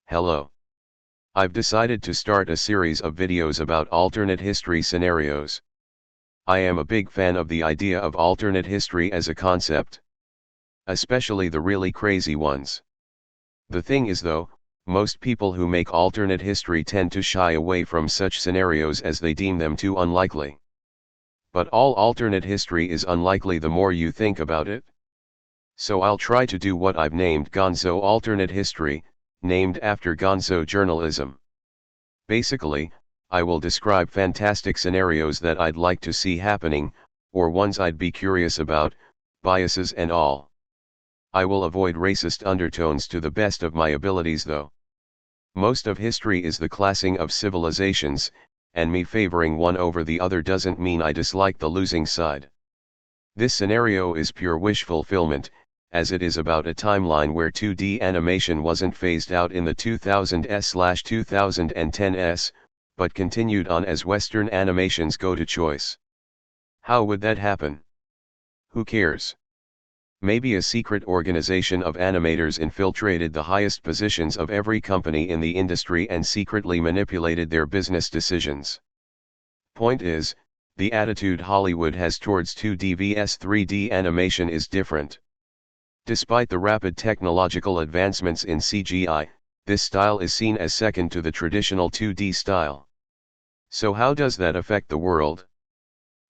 Hello. I've decided to start a series of videos about alternate history scenarios. I am a big fan of the idea of alternate history as a concept. Especially the really crazy ones. The thing is though, most people who make alternate history tend to shy away from such scenarios as they deem them too unlikely. But all alternate history is unlikely the more you think about it. So I'll try to do what I've named Gonzo alternate history, named after Gonzo journalism. Basically, I will describe fantastic scenarios that I'd like to see happening, or ones I'd be curious about, biases and all. I will avoid racist undertones to the best of my abilities though. Most of history is the classing of civilizations, and me favoring one over the other doesn't mean I dislike the losing side. This scenario is pure wish fulfillment, as it is about a timeline where 2D animation wasn't phased out in the 2000s/2010s, but continued on as Western animations go to choice. How would that happen? Who cares? Maybe a secret organization of animators infiltrated the highest positions of every company in the industry and secretly manipulated their business decisions. Point is, the attitude Hollywood has towards 2D vs 3D animation is different. Despite the rapid technological advancements in CGI, this style is seen as second to the traditional 2D style. So how does that affect the world?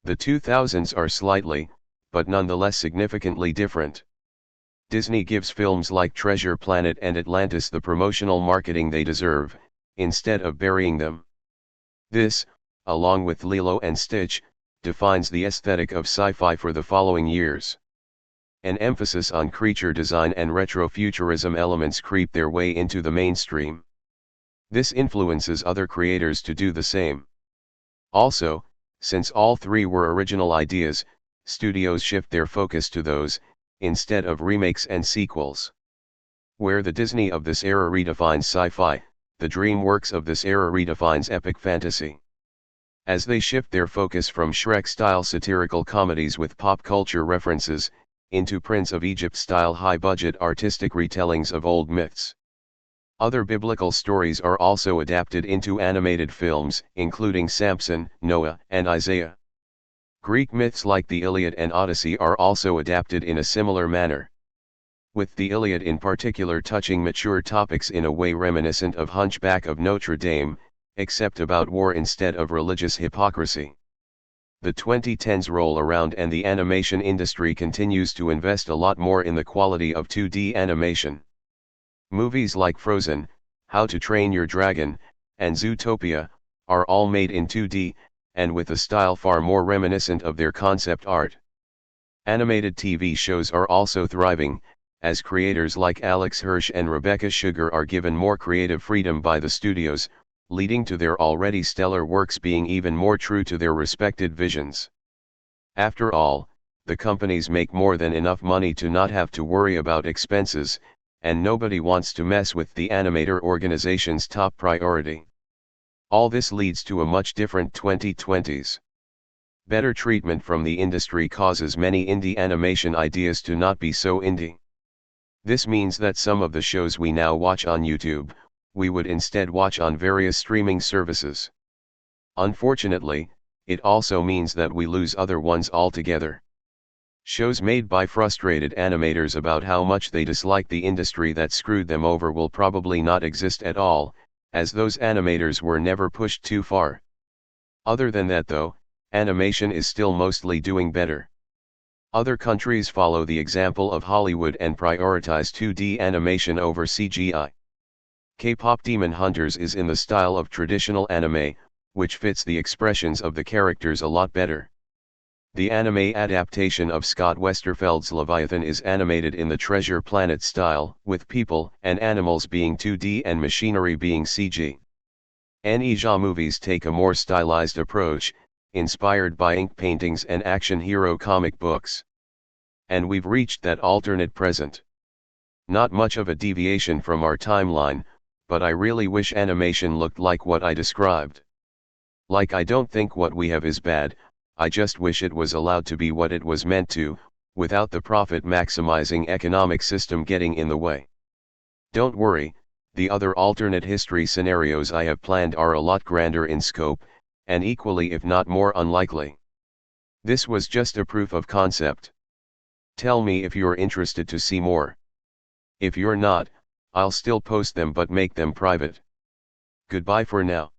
The 2000s are slightly, but nonetheless significantly different. Disney gives films like Treasure Planet and Atlantis the promotional marketing they deserve, instead of burying them. This, along with Lilo and Stitch, defines the aesthetic of sci-fi for the following years. An emphasis on creature design and retrofuturism elements creep their way into the mainstream. This influences other creators to do the same. Also, since all three were original ideas, studios shift their focus to those, instead of remakes and sequels. Where the Disney of this era redefines sci-fi, the DreamWorks of this era redefines epic fantasy. As they shift their focus from Shrek-style satirical comedies with pop culture references, into Prince of Egypt-style high-budget artistic retellings of old myths. Other biblical stories are also adapted into animated films, including Samson, Noah, and Isaiah. Greek myths like the Iliad and Odyssey are also adapted in a similar manner. With the Iliad in particular touching mature topics in a way reminiscent of Hunchback of Notre Dame, except about war instead of religious hypocrisy. The 2010s roll around and the animation industry continues to invest a lot more in the quality of 2D animation. Movies like Frozen, How to Train Your Dragon, and Zootopia, are all made in 2D, and with a style far more reminiscent of their concept art. Animated TV shows are also thriving, as creators like Alex Hirsch and Rebecca Sugar are given more creative freedom by the studios, leading to their already stellar works being even more true to their respected visions. After all, the companies make more than enough money to not have to worry about expenses, and nobody wants to mess with the animator organization's top priority. All this leads to a much different 2020s. Better treatment from the industry causes many indie animation ideas to not be so indie. This means that some of the shows we now watch on YouTube, we would instead watch on various streaming services. Unfortunately, it also means that we lose other ones altogether. Shows made by frustrated animators about how much they dislike the industry that screwed them over will probably not exist at all, as those animators were never pushed too far. Other than that though, animation is still mostly doing better. Other countries follow the example of Hollywood and prioritize 2D animation over CGI. K-pop Demon Hunters is in the style of traditional anime, which fits the expressions of the characters a lot better. The anime adaptation of Scott Westerfeld's Leviathan is animated in the Treasure Planet style, with people and animals being 2D and machinery being CG. Asia movies take a more stylized approach, inspired by ink paintings and action hero comic books. And we've reached that alternate present. Not much of a deviation from our timeline, but I really wish animation looked like what I described. Like I don't think what we have is bad, I just wish it was allowed to be what it was meant to, without the profit-maximizing economic system getting in the way. Don't worry, The other alternate history scenarios I have planned are a lot grander in scope, and equally if not more unlikely. This was just a proof of concept. Tell me if you're interested to see more. If you're not, I'll still post them but make them private. Goodbye for now.